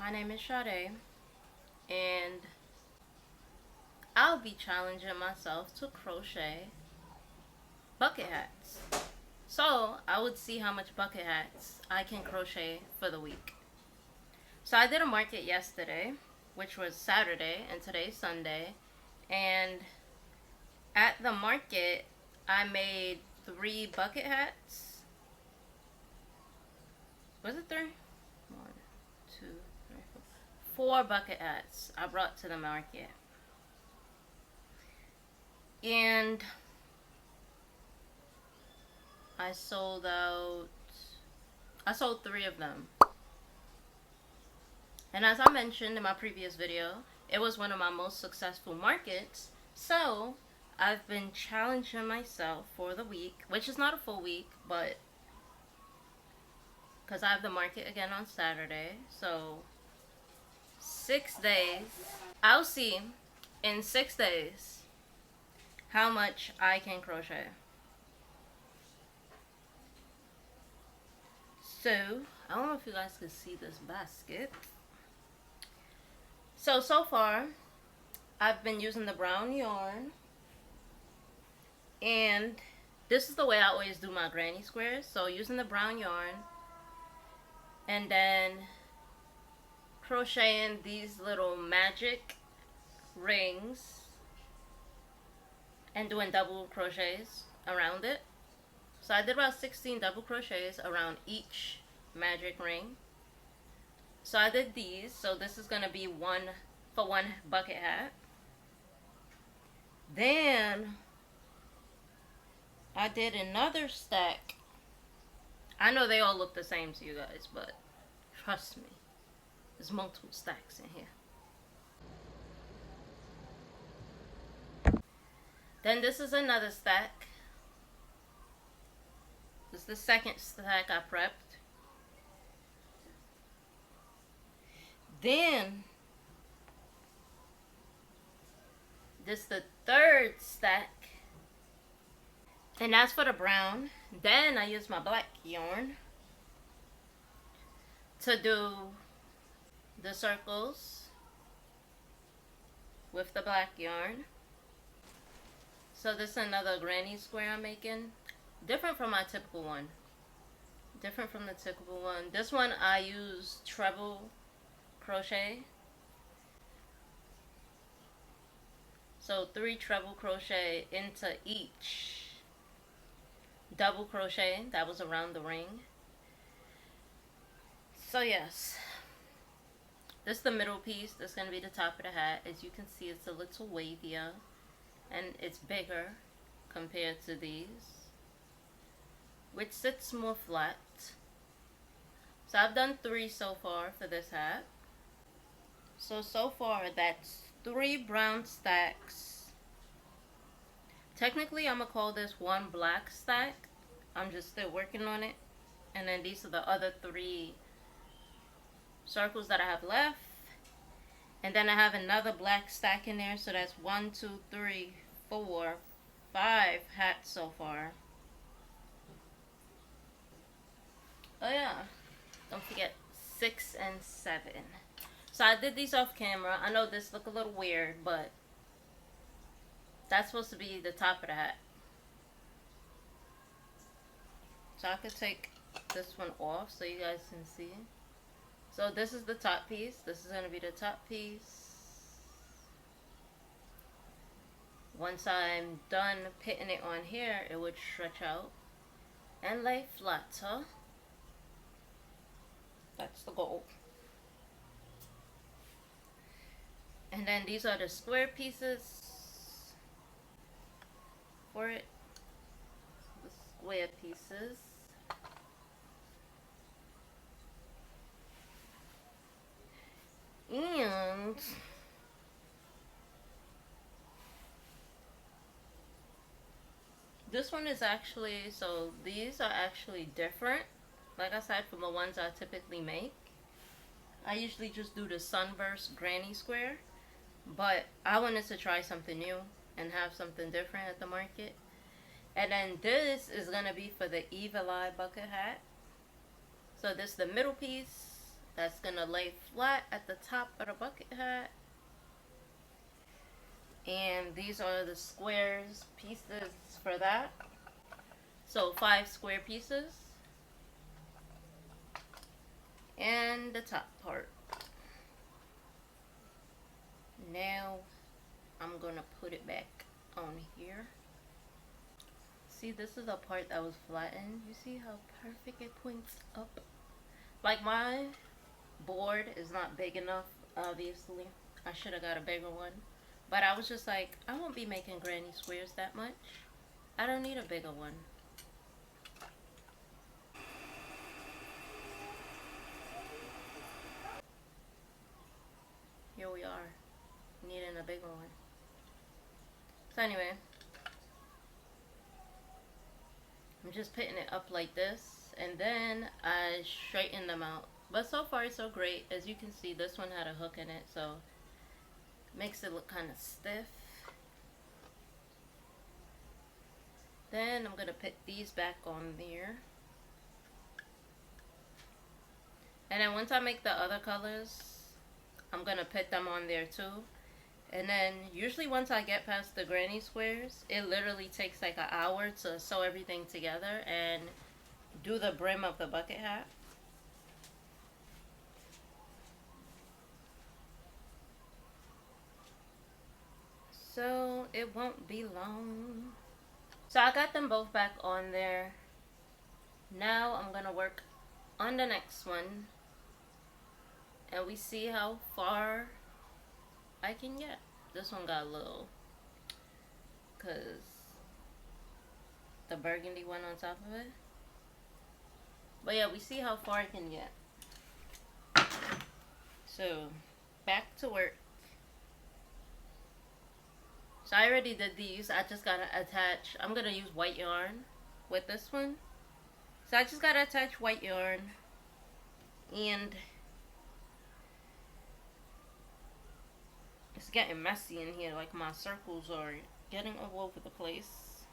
My name is 𝐬𝐮𝐩𝐸, and I'll be challenging myself to crochet bucket hats. So I would see how much bucket hats I can crochet for the week. So I did a market yesterday, which was Saturday, and today's Sunday, and at the market I made 3 bucket hats. Was it 3? 1, 2, 3, 4. 4 bucket hats I brought to the market. And I sold 3 of them. And as I mentioned in my previous video, it was one of my most successful markets. So I've been challenging myself for the week, which is not a full week, but because I have the market again on Saturday. So 6 days. I'll see in 6 days how much I can crochet. So I don't know if you guys can see this basket. So far I've been using the brown yarn, and this is the way I always do my granny squares. So using the brown yarn, and then crocheting these little magic rings and doing double crochets around it. So I did about 16 double crochets around each magic ring. So I did these. So this is gonna be 1 for 1 bucket hat. Then I did another stack. I know they all look the same to you guys, but trust me, there's multiple stacks in here. Then this is another stack. This is the second stack I prepped. Then this is the 3rd stack, and that's for the brown. Then I use my black yarn to do the circles with the black yarn. So this is another granny square I'm making. Different from my typical one. Different from the typical one. This one I use treble crochet. So 3 treble crochet into each double crochet that was around the ring. So yes, this is the middle piece. This is going to be the top of the hat. As you can see, it's a little wavier and it's bigger compared to these, which sits more flat. So I've done 3 so far for this hat. So far that's 3 brown stacks. Technically I'm gonna call this 1 black stack. I'm just still working on it. And then these are the other 3 circles that I have left. And then I have another black stack in there. So that's 1, 2, 3, 4, 5 hats so far. Oh yeah, don't forget 6 and 7. So I did these off camera. I know this look a little weird, but that's supposed to be the top of the hat. So I could take this one off so you guys can see. So this is the top piece. This is going to be the top piece. Once I'm done pitting it on here, it would stretch out and lay flatter. That's the goal. And then these are the square pieces for it. The square pieces. And this one is actually, so these are actually different, like I said, from the ones I typically make. I usually just do the sunburst granny square, but I wanted to try something new and have something different at the market. And then this is going to be for the 𝐒𝐮𝐲𝐬 bucket hat. So this is the middle piece, That's gonna lay flat at the top of the bucket hat. And these are the squares pieces for that. So 5 square pieces. And the top part. Now I'm gonna put it back on here. See, this is the part that was flattened. You see how perfect it points up? Like, my board is not big enough, obviously. I should have got a bigger one. But I was just like, I won't be making granny squares that much. I don't need a bigger one. Here we are, needing a bigger one. So anyway, I'm just putting it up like this, and then I straighten them out. But so far so great. As you can see, this one had a hook in it, so makes it look kind of stiff. Then I'm gonna put these back on there. And then once I make the other colors, I'm gonna put them on there too. And then usually once I get past the granny squares, it literally takes like an hour to sew everything together and do the brim of the bucket hat. So it won't be long. So I got them both back on there. Now I'm gonna work on the next one, and we see how far I can get. This one got a little, cause the burgundy one on top of it. But yeah, we see how far I can get. So back to work. So I already did these. I just gotta attach. I'm gonna use white yarn with this one. So I just gotta attach white yarn, and it's getting messy in here. Like, my circles are getting all over the place.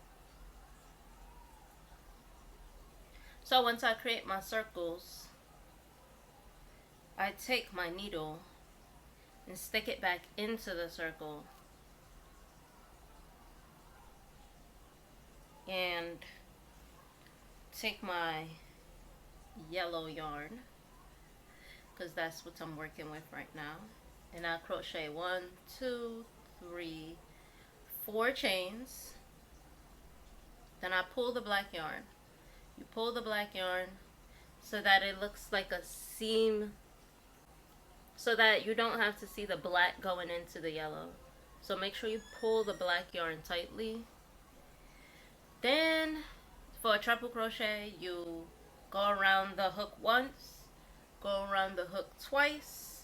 So once I create my circles, I take my needle and stick it back into the circle. And take my yellow yarn, because that's what I'm working with right now. And I crochet 1, 2, 3, 4 chains. Then I pull the black yarn. You pull the black yarn so that it looks like a seam, so that you don't have to see the black going into the yellow. So make sure you pull the black yarn tightly. Then for a triple crochet, you go around the hook once, go around the hook twice,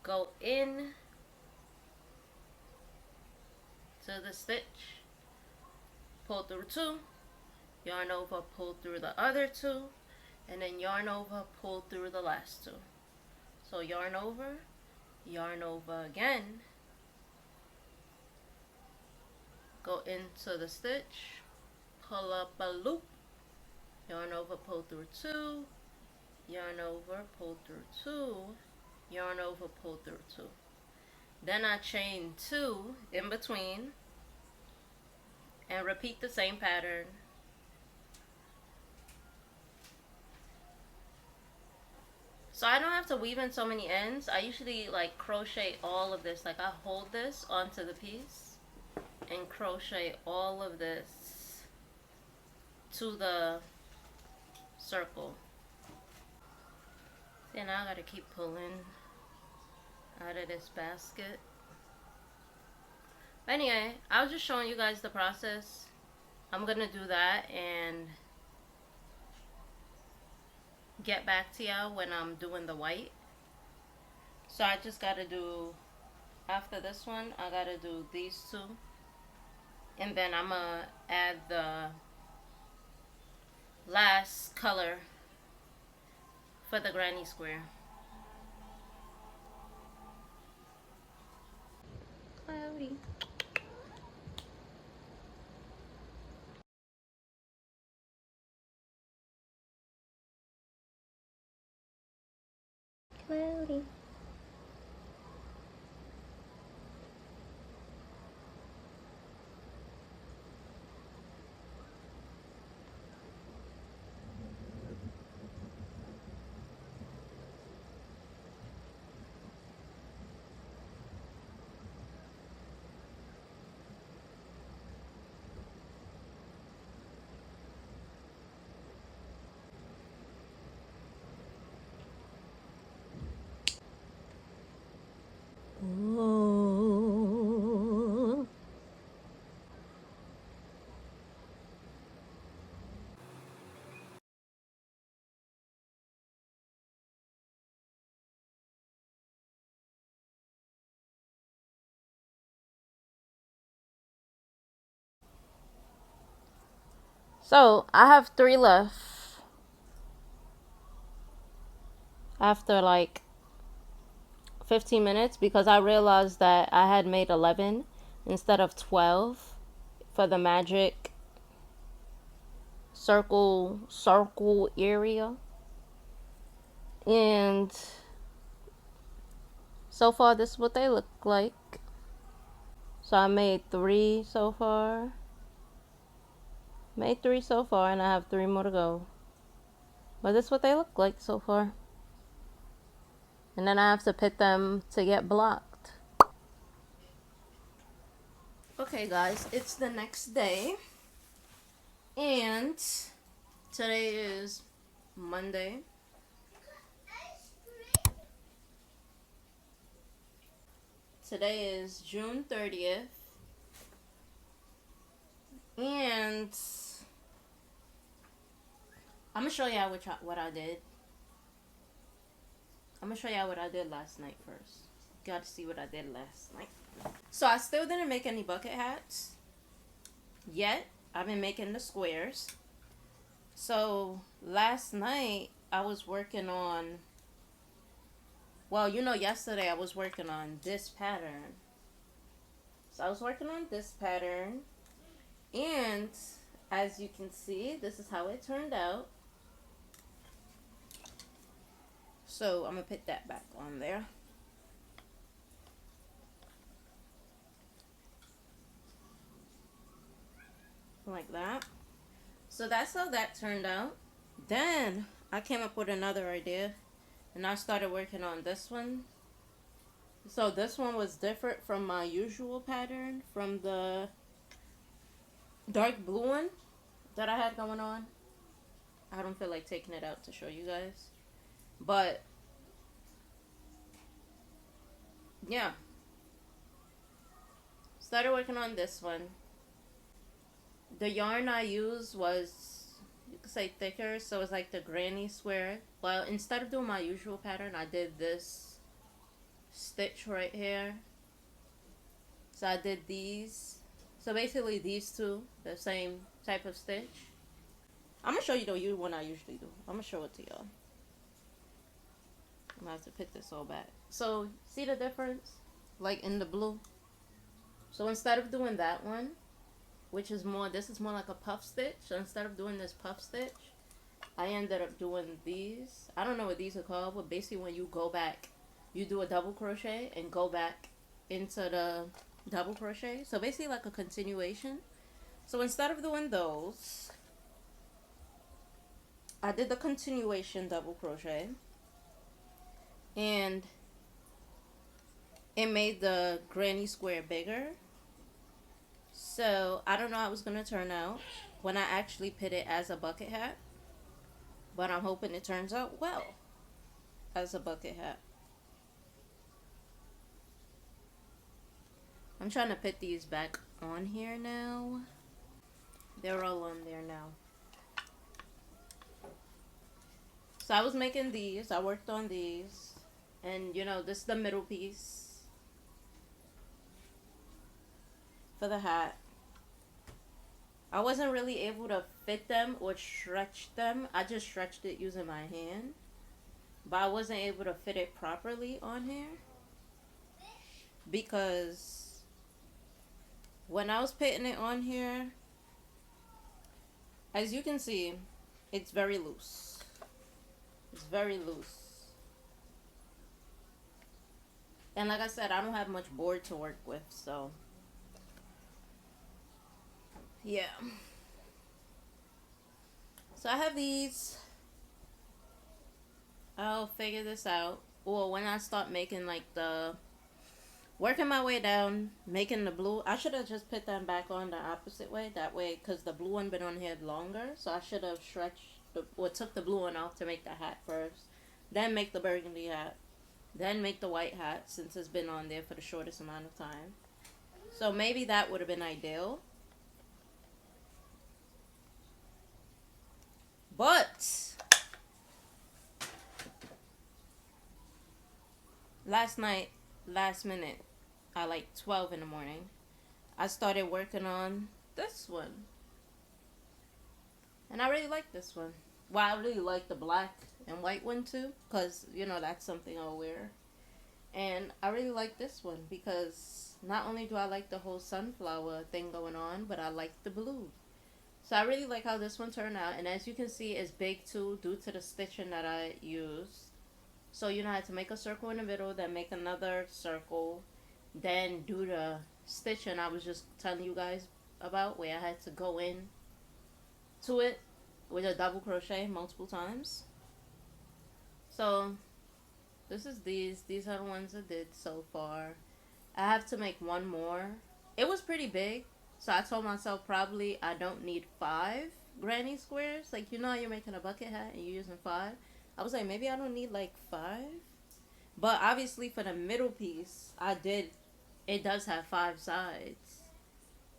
go in to the stitch, pull through 2, yarn over, pull through the other 2, and then yarn over, pull through the last 2. So yarn over again, go into the stitch, pull up a loop, yarn over, pull through 2, yarn over, pull through 2, yarn over, pull through 2. Then I chain 2 in between and repeat the same pattern. So I don't have to weave in so many ends. I usually like crochet all of this. Like, I hold this onto the piece and crochet all of this to the circle. See, now I gotta keep pulling out of this basket. But anyway, I was just showing you guys the process. I'm gonna do that and get back to y'all when I'm doing the white. So I just gotta do, after this one, I gotta do these 2, and then I'm gonna add the last color for the granny square. Cloudy. slowly. Oh. So I have 3 left after like 15 minutes because I realized that I had made 11 instead of 12 for the magic circle area. And so far this is what they look like. So I made 3 so far. Made 3 so far and I have 3 more to go. But this is what they look like so far. And then I have to pit them to get blocked. Okay guys, it's the next day. And today is Monday. Today is June 30th. And I'm going to show y'all what I did. I'm going to show y'all what I did last night first. Got to see what I did last night. So I still didn't make any bucket hats yet. I've been making the squares. So last night I was working on, well, you know, yesterday I was working on this pattern. So I was working on this pattern, and as you can see, this is how it turned out. So I'm gonna put that back on there. Like that. So that's how that turned out. Then I came up with another idea, and I started working on this one. So this one was different from my usual pattern, from the dark blue one that I had going on. I don't feel like taking it out to show you guys, but yeah, started working on this one. The yarn I used was, you could say, thicker, so it's like the granny square. Well, instead of doing my usual pattern, I did this stitch right here. So I did these. So basically these two, the same type of stitch. I'm gonna show you the one I usually do. I'm gonna show it to y'all. I'm gonna have to put this all back. So see the difference? Like in the blue. So instead of doing that one, which is more, this is more like a puff stitch. So instead of doing this puff stitch, I ended up doing these. I don't know what these are called, but basically when you go back, you do a double crochet and go back into the double crochet. So basically like a continuation. So instead of doing those, I did the continuation double crochet, and it made the granny square bigger. So I don't know how it was going to turn out when I actually put it as a bucket hat, but I'm hoping it turns out well as a bucket hat. I'm trying to put these back on here now. They're all on there now. So I was making these. I worked on these. And, you know, this is the middle piece for the hat. I wasn't really able to fit them or stretch them. I just stretched it using my hand. But I wasn't able to fit it properly on here, because when I was putting it on here, as you can see, it's very loose. It's very loose. And like I said, I don't have much board to work with, so yeah. So I have these. I'll figure this out. Well, when I start making like the working my way down, making the blue, I should have just put them back on the opposite way. That way, because the blue one been on here longer, so I should have stretched took the blue one off to make the hat first, then make the burgundy hat, then make the white hat since it's been on there for the shortest amount of time. So maybe that would have been ideal. But last night, last minute, at like 12 in the morning, I started working on this one. And I really like this one. Well, I really like the black and white one too, because, you know, that's something I'll wear. And I really like this one because not only do I like the whole sunflower thing going on, but I like the blue. So I really like how this one turned out. And as you can see, it's big too due to the stitching that I used. So, you know, I had to make a circle in the middle, then make another circle, then do the stitching I was just telling you guys about, where I had to go in to it with a double crochet multiple times. So this is these are the ones I did so far. I have to make one more. It was pretty big, so I told myself probably I don't need 5 granny squares. Like, you know how you're making a bucket hat and you're using 5. I was like, maybe I don't need like 5. But obviously for the middle piece, it does have 5 sides.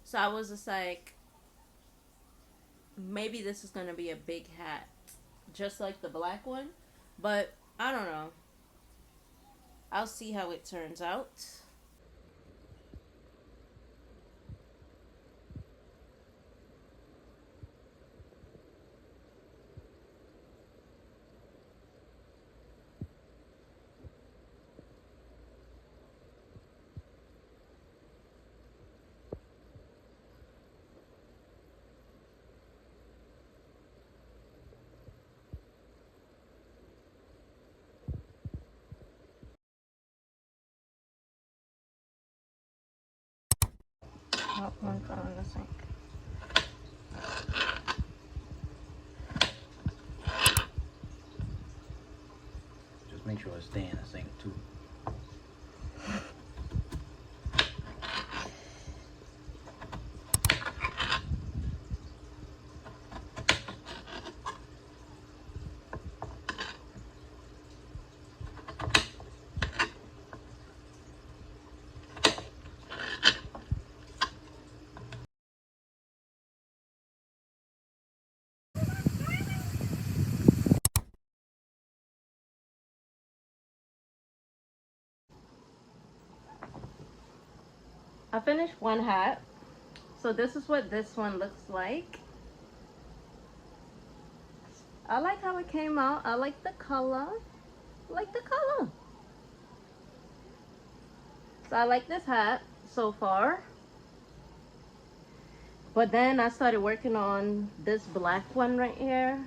So I was just like, maybe this is gonna be a big hat, just like the black one. But I don't know. I'll see how it turns out. Oh, one fell in the sink. Just make sure it's staying in the sink too. I finished one hat. So this is what this one looks like. I like how it came out. I like the color. I like the color. So I like this hat so far. But then I started working on this black one right here.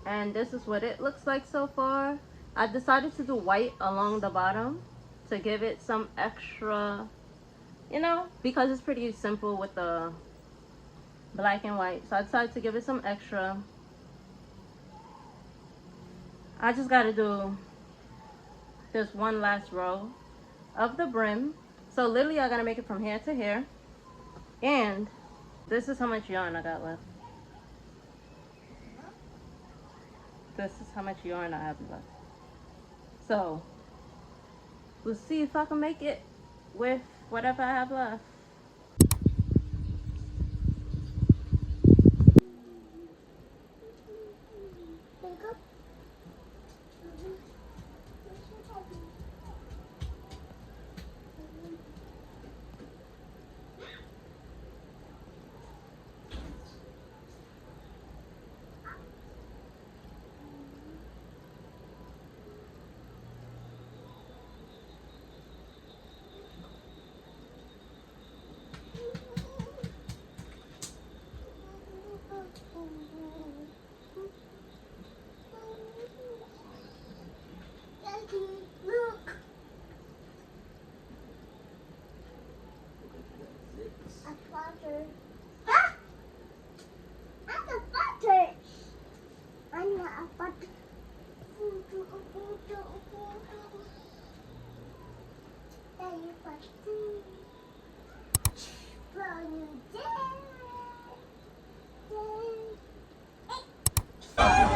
And this is what it looks like so far. I decided to do white along the bottom to give it some extra, you know, because it's pretty simple with the black and white. So I decided to give it some extra. I just got to do just one last row of the brim. So literally I got to make it from here to here. And this is how much yarn I got left. This is how much yarn I have left. So we'll see if I can make it with whatever I have left.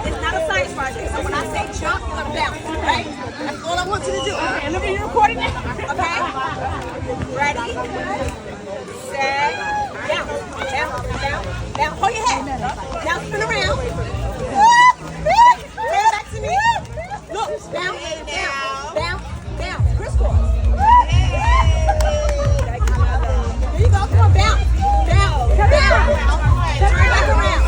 It's not a science project, so when I say jump, you're gonna bounce, right? That's all I want you to do. Okay, look at you recording it. Okay? Ready? Set. Down. Down. Down. Down. Hold your head. Now spin around. Turn back to me. Look. Down. Down. Down. Down. Crisscross. Here you go. Come on. Bounce. Down. Down. Turn back around.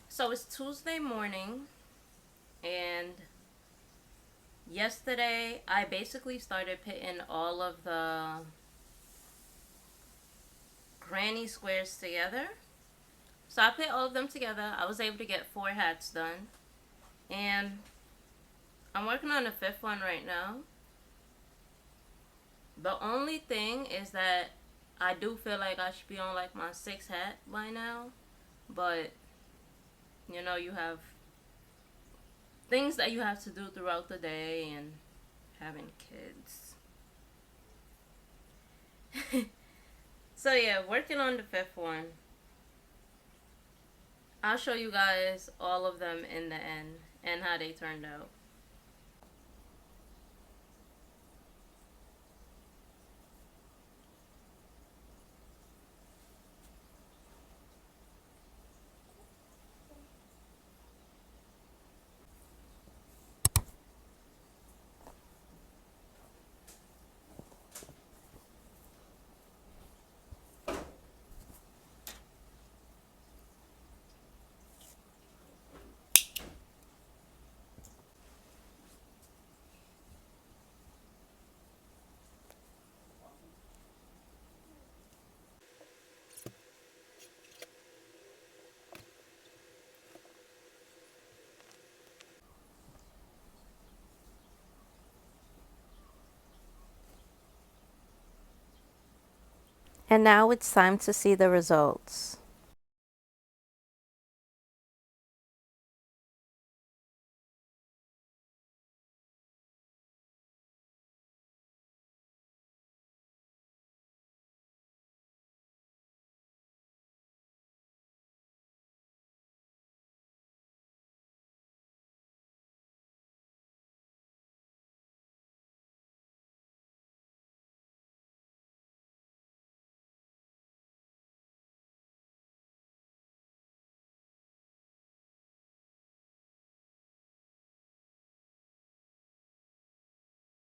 So it's Tuesday morning, and yesterday I basically started putting all of the granny squares together. So I put all of them together. I was able to get 4 hats done, and I'm working on the 5th one right now. The only thing is that I do feel like I should be on like my 6th hat by now, but you know, you have things that you have to do throughout the day and having kids. So yeah, working on the 5th one. I'll show you guys all of them in the end and how they turned out. And now it's time to see the results.